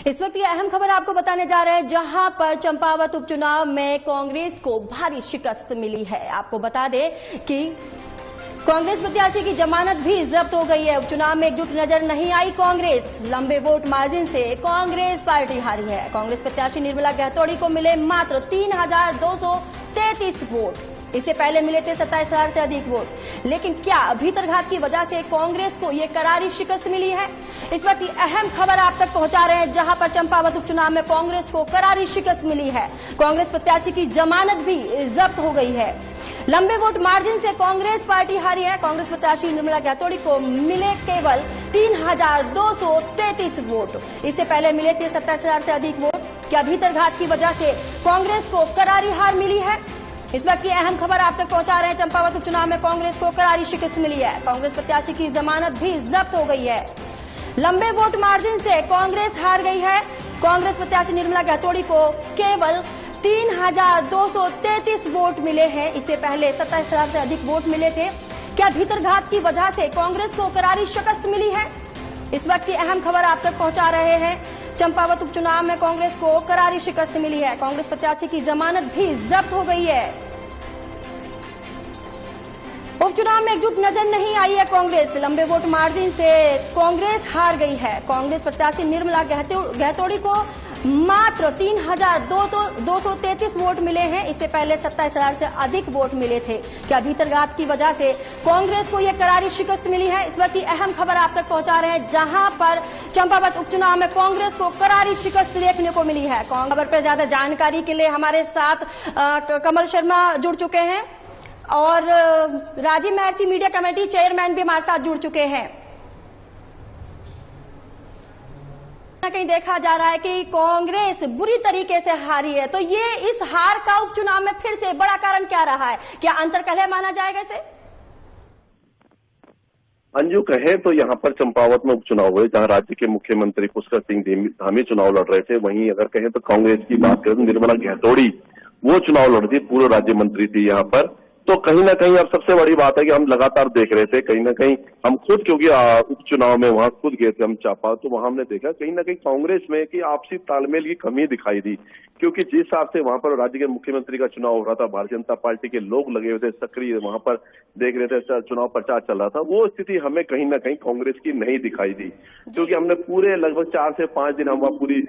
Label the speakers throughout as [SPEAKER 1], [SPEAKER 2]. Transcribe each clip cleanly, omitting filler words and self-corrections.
[SPEAKER 1] इस वक्त ये अहम खबर आपको बताने जा रहे हैं, जहां पर चंपावत उपचुनाव में कांग्रेस को भारी शिकस्त मिली है। आपको बता दें कि कांग्रेस प्रत्याशी की जमानत भी जब्त हो गई है। उपचुनाव में एकजुट नजर नहीं आई कांग्रेस। लंबे वोट मार्जिन से कांग्रेस पार्टी हारी है। कांग्रेस प्रत्याशी निर्मला गहतोड़ी को मिले मात्र 3,233 वोट। इससे पहले मिले थे 27,000 से अधिक वोट। लेकिन क्या भीतरघात की वजह से कांग्रेस को ये करारी शिकस्त मिली है? इस वक्त अहम खबर आप तक पहुंचा रहे हैं, जहां पर चंपावत उपचुनाव में कांग्रेस को करारी शिकस्त मिली है। कांग्रेस प्रत्याशी की जमानत भी जब्त हो गई है। लंबे वोट मार्जिन से कांग्रेस पार्टी हारी है। कांग्रेस प्रत्याशी निर्मला गहतोड़ी को मिले केवल 3,233 वोट। इससे पहले मिले थे 27,000 से अधिक वोट। क्या भीतरघात की वजह से कांग्रेस को करारी हार मिली है? इस वक्त की अहम खबर आप तक पहुंचा रहे हैं। चंपावत उपचुनाव में कांग्रेस को करारी शिकस्त मिली है। कांग्रेस प्रत्याशी की जमानत भी जब्त हो गई है। लंबे वोट मार्जिन से कांग्रेस हार गई है। कांग्रेस प्रत्याशी निर्मला गहतोड़ी को केवल 3,233 वोट मिले हैं। इससे पहले 27,000 से अधिक वोट मिले थे। क्या भीतरघात की वजह से कांग्रेस को करारी शिकस्त मिली है? इस वक्त की अहम खबर आप तक पहुंचा रहे हैं। चंपावत उपचुनाव में कांग्रेस को करारी शिकस्त मिली है। कांग्रेस प्रत्याशी की जमानत भी जब्त हो गई है। उपचुनाव में एकजुट नजर नहीं आई है कांग्रेस। लंबे वोट मार्जिन से कांग्रेस हार गई है। कांग्रेस प्रत्याशी निर्मला गहतोड़ी को मात्र 3,233 वोट मिले हैं। इससे पहले 27,000 से अधिक वोट मिले थे। क्या भीतरघात की वजह से कांग्रेस को यह करारी शिकस्त मिली है? इस वक्त की अहम खबर आप तक पहुंचा रहे हैं, जहां पर चंपावत उपचुनाव में कांग्रेस को करारी शिकस्त देखने को मिली है। खबर पर ज्यादा जानकारी के लिए हमारे साथ कमल शर्मा जुड़ चुके हैं और राजीव महर्षि मीडिया कमेटी चेयरमैन भी हमारे साथ जुड़ चुके हैं। कहीं देखा जा रहा है कि कांग्रेस बुरी तरीके से हारी है, तो ये इस हार का उपचुनाव में फिर से बड़ा कारण क्या रहा है? क्या अंतर्कलह माना जाएगा इसे?
[SPEAKER 2] अंजू कहे तो यहाँ पर चंपावत में उपचुनाव हुए, जहाँ राज्य के मुख्यमंत्री पुष्कर सिंह धामी चुनाव लड़ रहे थे। वहीं अगर कहें तो कांग्रेस की बात करें तो निर्मला गहतोड़ी वो चुनाव लड़ रही थी, पूर्व राज्य मंत्री थी यहाँ पर। तो कहीं ना कहीं अब सबसे बड़ी बात है कि हम लगातार देख रहे थे, कहीं ना कहीं हम खुद, क्योंकि उपचुनाव में वहां खुद गए थे हम चापा, तो वहां हमने देखा कहीं ना कहीं कांग्रेस में कि आपसी तालमेल की कमी दिखाई दी। क्योंकि जिस हिसाब से वहां पर राज्य के मुख्यमंत्री का चुनाव हो रहा था, भारतीय जनता पार्टी के लोग लगे हुए थे, सक्रिय वहां पर देख रहे थे, चुनाव प्रचार चल रहा था, वो स्थिति हमें कहीं ना कहीं कांग्रेस की नहीं दिखाई दी। क्योंकि हमने पूरे लगभग 4 से 5 दिन हम वहां पूरी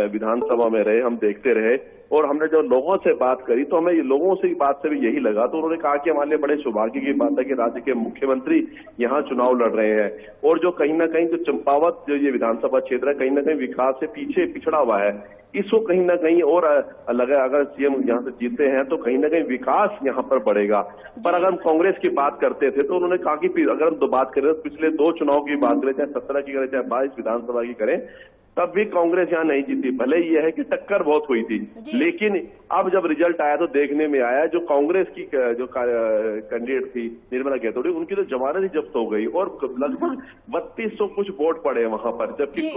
[SPEAKER 2] विधानसभा में रहे, हम देखते रहे और हमने जब लोगों से बात करी तो हमें लोगों से बात से भी यही लगा। तो उन्होंने कहा कि हमारे लिए बड़े सौभाग्य की बात है कि राज्य के मुख्यमंत्री यहाँ चुनाव लड़ रहे हैं और जो कहीं ना कहीं जो चंपावत जो ये विधानसभा क्षेत्र है, कहीं ना कहीं विकास से पीछे पिछड़ा हुआ है। इसको कहीं ना कहीं और लगा, अगर सीएम यहाँ से जीतते हैं तो कहीं ना कहीं विकास यहाँ पर बढ़ेगा। पर अगर हम कांग्रेस की बात करते थे तो उन्होंने कहा कि अगर हम बात करें तो पिछले 2 चुनाव की बात करें, चाहे 17 की करें चाहे 22 विधानसभा की करें, तब भी कांग्रेस यहाँ नहीं जीती। भले ही यह है कि टक्कर बहुत हुई थी, लेकिन अब जब रिजल्ट आया तो देखने में आया जो कांग्रेस की जो कैंडिडेट थी निर्मला गहतोड़ी, उनकी तो जमानत ही जब्त हो गई और लगभग 3200 कुछ वोट पड़े वहां पर, जबकि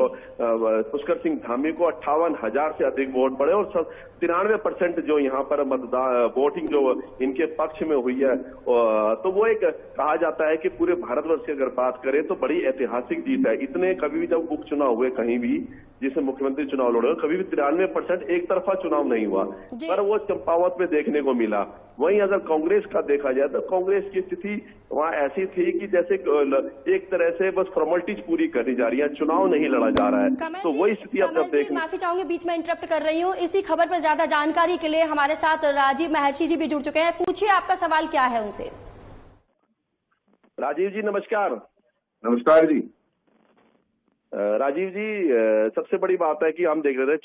[SPEAKER 2] पुष्कर सिंह धामी को 58,000 से अधिक वोट पड़े और 93% जो यहाँ पर वोटिंग जो इनके पक्ष में हुई है। तो वो एक कहा जाता है कि पूरे भारतवर्ष की अगर बात करें तो बड़ी ऐतिहासिक जीत है। इतने कभी भी जब उपचुनाव हुए कहीं भी जिसमें मुख्यमंत्री चुनाव लड़े, कभी भी 93% एक तरफा चुनाव नहीं हुआ, पर वो चंपावत में देखने को मिला। वहीं अगर कांग्रेस का देखा जाए तो कांग्रेस की स्थिति वहां ऐसी थी कि जैसे एक तरह से बस फॉर्मेलिटीज पूरी करनी जा रही है, चुनाव नहीं लड़ा जा रहा है। तो वही स्थिति अब जब देखने,
[SPEAKER 1] माफी चाहूंगी बीच में इंटरप्ट कर रही हूँ। इसी खबर पर ज्यादा जानकारी के लिए हमारे साथ राजीव महर्षि जी भी जुड़ चुके हैं। पूछिए, आपका सवाल क्या है उनसे।
[SPEAKER 2] राजीव जी नमस्कार।
[SPEAKER 3] नमस्कार जी।
[SPEAKER 2] राजीव जी, सबसे बड़ी बात है कि हम देख रहे थे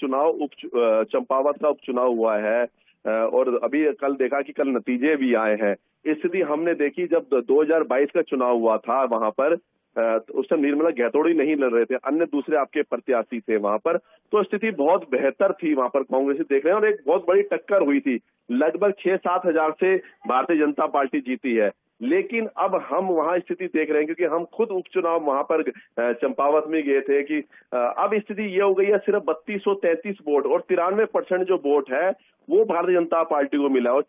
[SPEAKER 2] चंपावत का उपचुनाव हुआ है और अभी कल देखा कि कल नतीजे भी आए हैं। स्थिति हमने देखी जब 2022 का चुनाव हुआ था वहां पर, उस समय निर्मला गहतोड़ी नहीं लड़ रहे थे, अन्य दूसरे आपके प्रत्याशी थे वहां पर, तो स्थिति बहुत बेहतर थी वहां पर। कांग्रेस देख रहे हैं और एक बहुत बड़ी टक्कर हुई थी, लगभग 6-7 हजार से भारतीय जनता पार्टी जीती है। लेकिन अब हम वहां स्थिति देख रहे हैं, क्योंकि हम खुद उपचुनाव वहां पर चंपावत में गए थे, कि अब स्थिति ये हो गई है सिर्फ 3233 वोट और 93% जो वोट है वो भारतीय जनता पार्टी को मिला और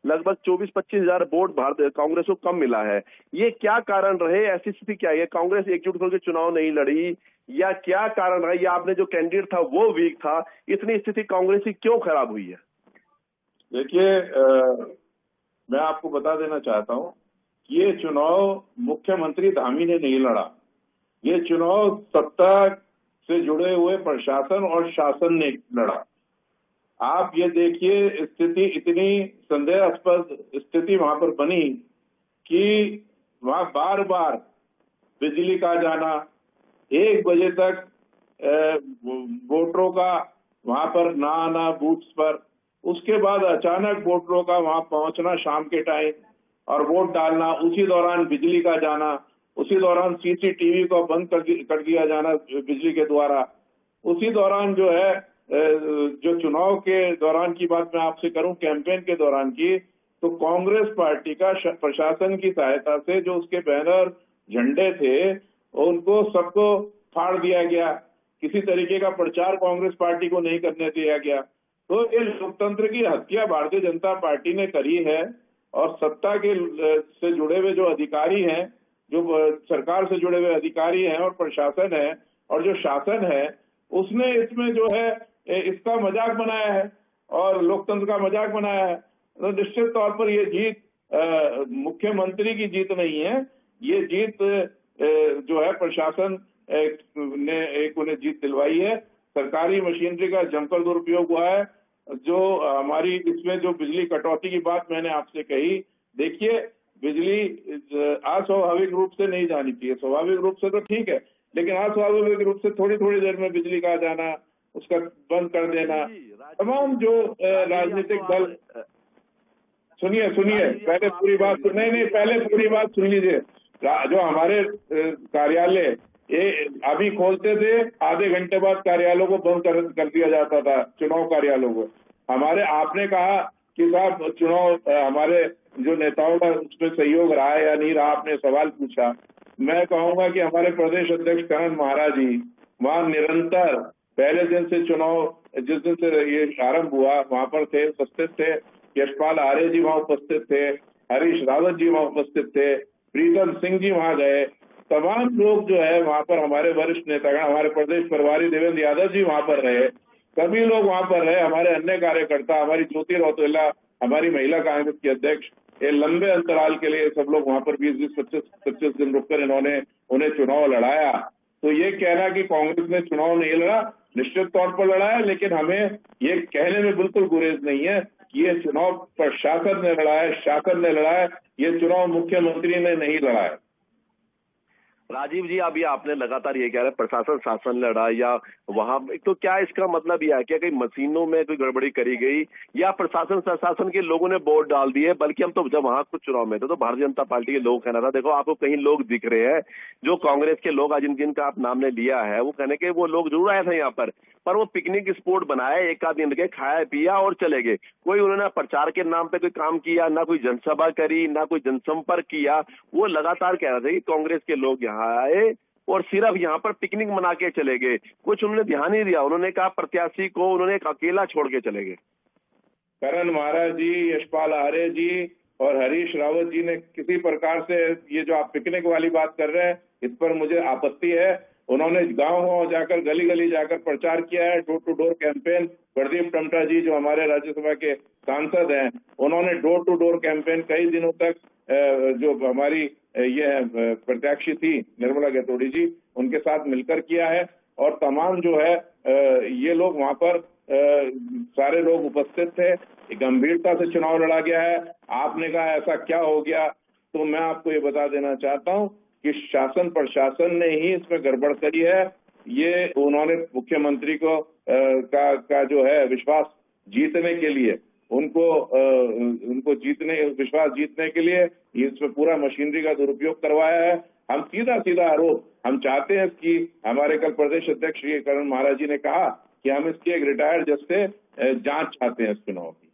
[SPEAKER 2] लगभग 24-25 हजार वोट कांग्रेस को कम मिला है। ये क्या कारण रहे? ऐसी स्थिति क्या है? कांग्रेस एकजुट होकर चुनाव नहीं लड़ी या क्या कारण है, या आपने जो कैंडिडेट था वो वीक था, इतनी स्थिति कांग्रेस की क्यों खराब हुई है?
[SPEAKER 3] देखिए, मैं आपको बता देना चाहता हूं, ये चुनाव मुख्यमंत्री धामी ने नहीं लड़ा, ये चुनाव सत्ता से जुड़े हुए प्रशासन और शासन ने लड़ा। आप ये देखिए, स्थिति इतनी संदेहास्पद स्थिति वहां पर बनी कि वहां बार बार बिजली का जाना, 1 बजे तक वोटरों का वहां पर ना आना बूथ्स पर, उसके बाद अचानक वोटरों का वहां पहुंचना शाम के टाइम और वोट डालना, उसी दौरान बिजली का जाना, उसी दौरान सीसीटीवी को बंद कर दिया जाना बिजली के द्वारा, उसी दौरान जो है जो चुनाव के दौरान की बात मैं आपसे करूं, कैंपेन के दौरान की, तो कांग्रेस पार्टी का प्रशासन की सहायता से जो उसके बैनर झंडे थे उनको सबको फाड़ दिया गया। किसी तरीके का प्रचार कांग्रेस पार्टी को नहीं करने दिया गया। तो ये लोकतंत्र की हत्या भारतीय जनता पार्टी ने करी है और सत्ता के से जुड़े हुए जो अधिकारी हैं, जो सरकार से जुड़े हुए अधिकारी हैं और प्रशासन है और जो शासन है, उसने इसमें जो है इसका मजाक बनाया है और लोकतंत्र का मजाक बनाया है। तो निश्चित तौर पर ये जीत मुख्यमंत्री की जीत नहीं है, ये जीत जो है प्रशासन ने उन्हें जीत दिलवाई है। सरकारी मशीनरी का जमकर दुरुपयोग हुआ है। जो हमारी इसमें जो बिजली कटौती की बात मैंने आपसे कही, देखिए बिजली अस्वाभाविक रूप से नहीं जानी चाहिए, स्वाभाविक रूप से तो ठीक है, लेकिन अस्वाभाविक रूप से थोड़ी थोड़ी देर में बिजली का जाना, उसका बंद कर देना, तमाम जो राजनीतिक दल, सुनिए पहले पूरी बात पहले पूरी बात सुन लीजिए। जो हमारे कार्यालय ये अभी खोलते थे, आधे घंटे बाद कार्यालयों को बंद कर दिया जाता था, चुनाव कार्यालयों को। आपने कहा कि साहब चुनाव हमारे जो नेताओं का उसमें सहयोग रहा है या नहीं रहा, आपने सवाल पूछा। मैं कहूंगा कि हमारे प्रदेश अध्यक्ष करण महाराज जी वहां निरंतर पहले दिन से चुनाव, जिस दिन से ये आरंभ हुआ, वहां पर थे, उपस्थित थे। यशपाल आर्य जी वहां उपस्थित थे, हरीश रावत जी वहां उपस्थित थे, प्रीतम सिंह जी वहां गए, तमाम लोग जो है वहां पर, हमारे वरिष्ठ नेतागण, हमारे प्रदेश प्रभारी देवेंद्र यादव जी वहां पर रहे, सभी लोग वहां पर रहे, हमारे अन्य कार्यकर्ता, हमारी ज्योति रौतेला, हमारी महिला कांग्रेस की अध्यक्ष, ये लंबे अंतराल के लिए सब लोग वहां पर 20-25 दिन रुककर उन्हें चुनाव लड़ाया। तो ये कहना कि कांग्रेस ने चुनाव नहीं लड़ा, निश्चित तौर पर लड़ा है, लेकिन हमें ये कहने में बिल्कुल गुरेज नहीं है कि ये चुनाव प्रशासन ने लड़ा है, शासन ने लड़ा है, ये चुनाव मुख्यमंत्री ने नहीं लड़ा है।
[SPEAKER 2] राजीव जी, अभी आपने लगातार ये कह रहे हैं प्रशासन शासन लड़ा, या वहां तो क्या इसका मतलब यह है क्या कहीं मशीनों में कोई गड़बड़ी करी गई, या प्रशासन शासन के लोगों ने वोट डाल दिए? बल्कि हम तो जब वहां कुछ चुनाव में थे तो भारतीय जनता पार्टी के लोग कहना था, देखो आपको कहीं लोग दिख रहे हैं जो कांग्रेस के लोग, आज जिनका आप नाम ने लिया है, वो कहने के वो लोग जरूर आए थे यहाँ पर वो पिकनिक स्पॉट बनाया, एक आध दिन के खाया पिया और चले गए। कोई उन्होंने प्रचार के नाम पे कोई काम किया, ना कोई जनसभा करी, ना कोई जनसंपर्क किया। वो लगातार कह रहे थे कि कांग्रेस के लोग यहाँ आए और सिर्फ यहाँ पर पिकनिक मना के चले गए, कुछ उन्होंने ध्यान नहीं दिया। उन्होंने कहा प्रत्याशी को उन्होंने एक अकेला छोड़ के चले गए।
[SPEAKER 3] करण महाराज जी, यशपाल आर्य जी और हरीश रावत जी ने किसी प्रकार से, ये जो आप पिकनिक वाली बात कर रहे हैं, इस पर मुझे आपत्ति है। उन्होंने गांव जाकर, गली गली जाकर प्रचार किया है, door to door campaign. Pradeep Tamta ji जो हमारे राज्यसभा के सांसद हैं, उन्होंने डोर टू डोर कैंपेन कई दिनों तक, जो हमारी ये प्रत्याशी थी निर्मला गैतोड़ी जी, उनके साथ मिलकर किया है। और तमाम जो है ये लोग वहां पर सारे लोग उपस्थित थे, गंभीरता से चुनाव लड़ा गया है। आपने कहा ऐसा क्या हो गया, तो मैं आपको ये बता देना चाहता हूं कि शासन प्रशासन ने ही इसमें गड़बड़ करी है। ये उन्होंने मुख्यमंत्री को का जो है विश्वास जीतने के लिए, उनको विश्वास जीतने के लिए इसमें पूरा मशीनरी का दुरुपयोग करवाया है। हम सीधा आरोप हम चाहते हैं कि हमारे कल प्रदेश अध्यक्ष श्री करण महाराज जी ने कहा कि हम इसकी एक रिटायर्ड जज से जांच चाहते हैं इस चुनाव की।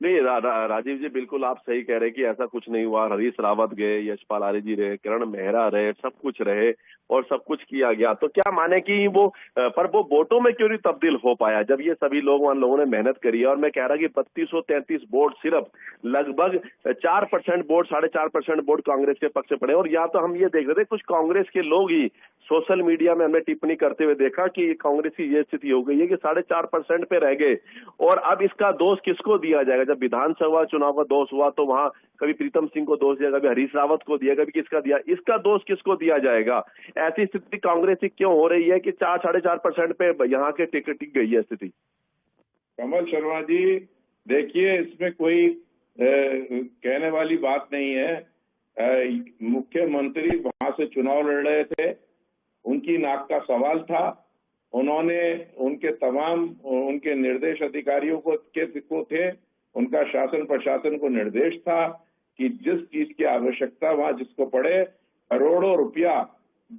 [SPEAKER 2] नहीं राजीव जी, बिल्कुल आप सही कह रहे हैं कि ऐसा कुछ नहीं हुआ। हरीश रावत गए, यशपाल आर्य जी रहे, किरण मेहरा रहे, सब कुछ रहे और सब कुछ किया गया। तो क्या माने कि वो वोटों में क्यों नहीं तब्दील हो पाया, जब ये सभी लोगों ने मेहनत करी है? और मैं कह रहा कि 3233 वोट, सिर्फ लगभग 4% वोट, 4.5% वोट कांग्रेस के पक्ष से पड़े। और या तो हम ये देख रहे थे कुछ कांग्रेस के लोग ही सोशल मीडिया में हमने टिप्पणी करते हुए देखा कि कांग्रेस की ये स्थिति हो गई है कि 4.5% पे रह गए। और अब इसका दोष किसको दिया जाएगा? जब विधानसभा चुनाव का दोष हुआ तो वहां कभी प्रीतम सिंह को दोष दिया, कभी हरीश रावत को दिया, कभी किसका दिया, इसका दोष किसको दिया जाएगा? ऐसी स्थिति कांग्रेस की क्यों हो रही है कि 4-4.5% पे यहाँ के टिक गई है स्थिति?
[SPEAKER 3] कमल शर्मा जी, देखिए, इसमें कोई कहने वाली बात नहीं है। मुख्यमंत्री वहां से चुनाव लड़ रहे थे, उनकी नाक का सवाल था। उन्होंने उनके निर्देश अधिकारियों को थे, उनका शासन प्रशासन को निर्देश था कि जिस चीज की आवश्यकता वहां जिसको पड़े, करोड़ों रुपया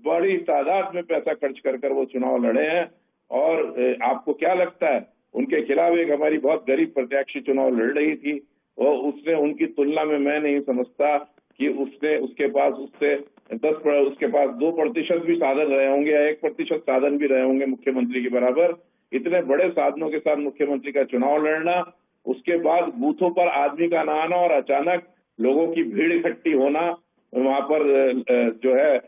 [SPEAKER 3] बड़ी तादाद में पैसा खर्च कर वो चुनाव लड़े हैं। और आपको क्या लगता है, उनके खिलाफ एक हमारी बहुत गरीब प्रत्याशी चुनाव लड़ रही थी, और उसने उनकी तुलना में मैं नहीं समझता कि उसके पास 2% भी साधन रहे होंगे या 1% साधन भी रहे होंगे मुख्यमंत्री के बराबर। इतने बड़े साधनों के साथ मुख्यमंत्री का चुनाव लड़ना, उसके बाद बूथों पर आदमी का ना आना और अचानक लोगों की भीड़ इकट्ठी होना वहां पर जो है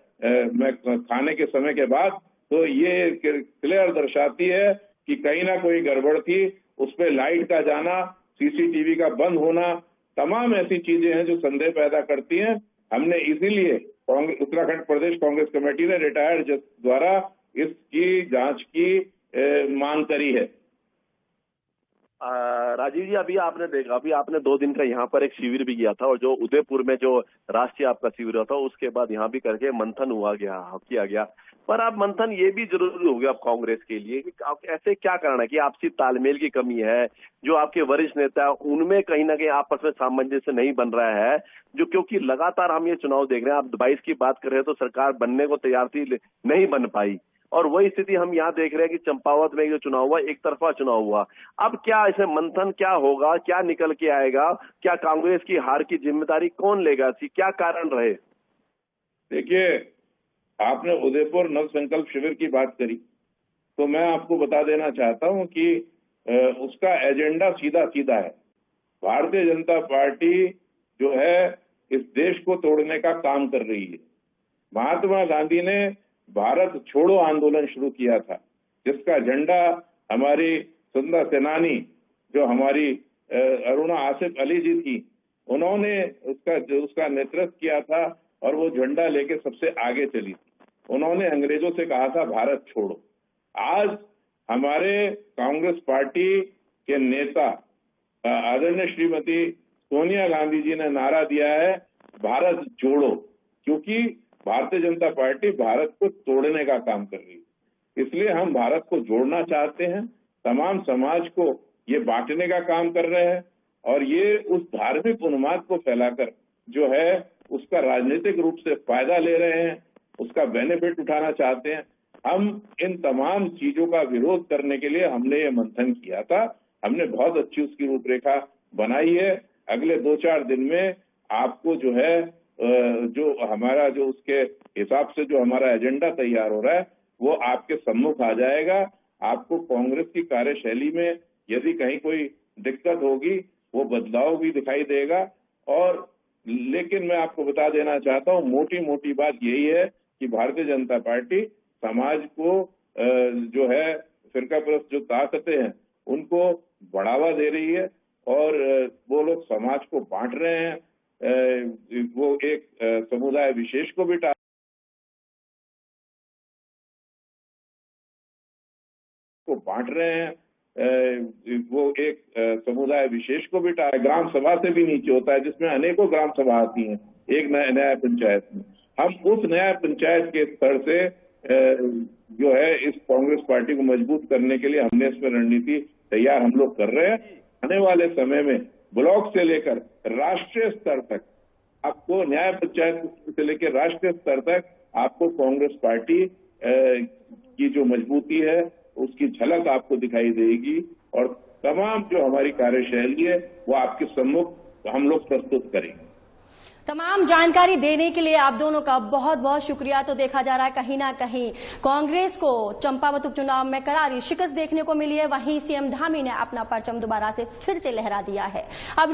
[SPEAKER 3] खाने के समय के बाद, तो ये क्लियर दर्शाती है कि कहीं ना कोई गड़बड़ थी। उस पर लाइट का जाना, सीसीटीवी का बंद होना, तमाम ऐसी चीजें हैं जो संदेह पैदा करती हैं। हमने इसीलिए उत्तराखंड प्रदेश कांग्रेस कमेटी ने रिटायर्ड जज द्वारा इसकी जांच की मांग करी है।
[SPEAKER 2] राजीव जी, अभी आपने देखा, अभी आपने 2 दिन का यहाँ पर एक शिविर भी किया था, और जो उदयपुर में जो राष्ट्रीय आपका शिविर हुआ था उसके बाद यहाँ भी करके मंथन किया गया। पर अब मंथन ये भी जरूरी हो गया अब कांग्रेस के लिए कि ऐसे क्या कारण है कि आपसी तालमेल की कमी है, जो आपके वरिष्ठ नेता उनमें कहीं ना कहीं आपस में सामंजस्य नहीं बन रहा है, जो क्योंकि लगातार हम ये चुनाव देख रहे हैं। आप 22 की बात कर रहे हैं तो सरकार बनने को तैयार थी, नहीं बन पाई, और वही स्थिति हम यहाँ देख रहे हैं कि चंपावत में जो चुनाव हुआ, एक तरफा चुनाव हुआ। अब क्या इसे मंथन क्या होगा, क्या निकल के आएगा, क्या कांग्रेस की हार की जिम्मेदारी कौन लेगा, क्या कारण रहे?
[SPEAKER 3] देखिए, आपने उदयपुर नव संकल्प शिविर की बात करी, तो मैं आपको बता देना चाहता हूं कि उसका एजेंडा सीधा सीधा है। भारतीय जनता पार्टी जो है इस देश को तोड़ने का काम कर रही है। महात्मा गांधी ने भारत छोड़ो आंदोलन शुरू किया था, जिसका झंडा हमारी सुंदर सेनानी जो हमारी अरुणा आसिफ अली जी थी, उन्होंने उसका नेतृत्व किया था, और वो झंडा लेके सबसे आगे चली थी। उन्होंने अंग्रेजों से कहा था भारत छोड़ो। आज हमारे कांग्रेस पार्टी के नेता आदरणीय श्रीमती सोनिया गांधी जी ने नारा दिया है भारत जोड़ो, क्योंकि भारतीय जनता पार्टी भारत को तोड़ने का काम कर रही है। इसलिए हम भारत को जोड़ना चाहते हैं, तमाम समाज को ये बांटने का काम कर रहे हैं, और ये उस धार्मिक उन्माद को फैलाकर जो है उसका राजनीतिक रूप से फायदा ले रहे हैं, उसका बेनिफिट उठाना चाहते हैं। हम इन तमाम चीजों का विरोध करने के लिए हमने ये मंथन किया था। हमने बहुत अच्छी उसकी रूपरेखा बनाई है। अगले 2-4 दिन में आपको जो है जो हमारा जो उसके हिसाब से जो हमारा एजेंडा तैयार हो रहा है वो आपके सम्मुख आ जाएगा। आपको कांग्रेस की कार्यशैली में यदि कहीं कोई दिक्कत होगी वो बदलाव भी दिखाई देगा। और लेकिन मैं आपको बता देना चाहता हूँ, मोटी बात यही है कि भारतीय जनता पार्टी समाज को जो है फिरकाप्रस्त जो ताकतें हैं उनको बढ़ावा दे रही है, और वो लोग समाज को बांट रहे हैं। वो एक समुदाय विशेष को भी बांट रहे हैं, वो एक समुदाय विशेष को भी ग्राम सभा से भी नीचे होता है, जिसमें अनेकों ग्राम सभा आती हैं एक नया पंचायत में। हम उस नया पंचायत के स्तर से जो है इस कांग्रेस पार्टी को मजबूत करने के लिए हमने इसमें रणनीति तैयार हम लोग कर रहे हैं। आने वाले समय में ब्लॉक से लेकर राष्ट्रीय स्तर तक आपको, न्याय पंचायत से लेकर राष्ट्रीय स्तर तक आपको कांग्रेस पार्टी की जो मजबूती है उसकी झलक आपको दिखाई देगी, और तमाम जो हमारी कार्यशैली है वो आपके सम्मुख हम लोग प्रस्तुत करेंगे।
[SPEAKER 1] तमाम जानकारी देने के लिए आप दोनों का बहुत बहुत शुक्रिया। तो देखा जा रहा है कहीं ना कहीं कांग्रेस को चंपावत उपचुनाव में करारी शिकस्त देखने को मिली है, वहीं सीएम धामी ने अपना परचम दोबारा से फिर से लहरा दिया है। अब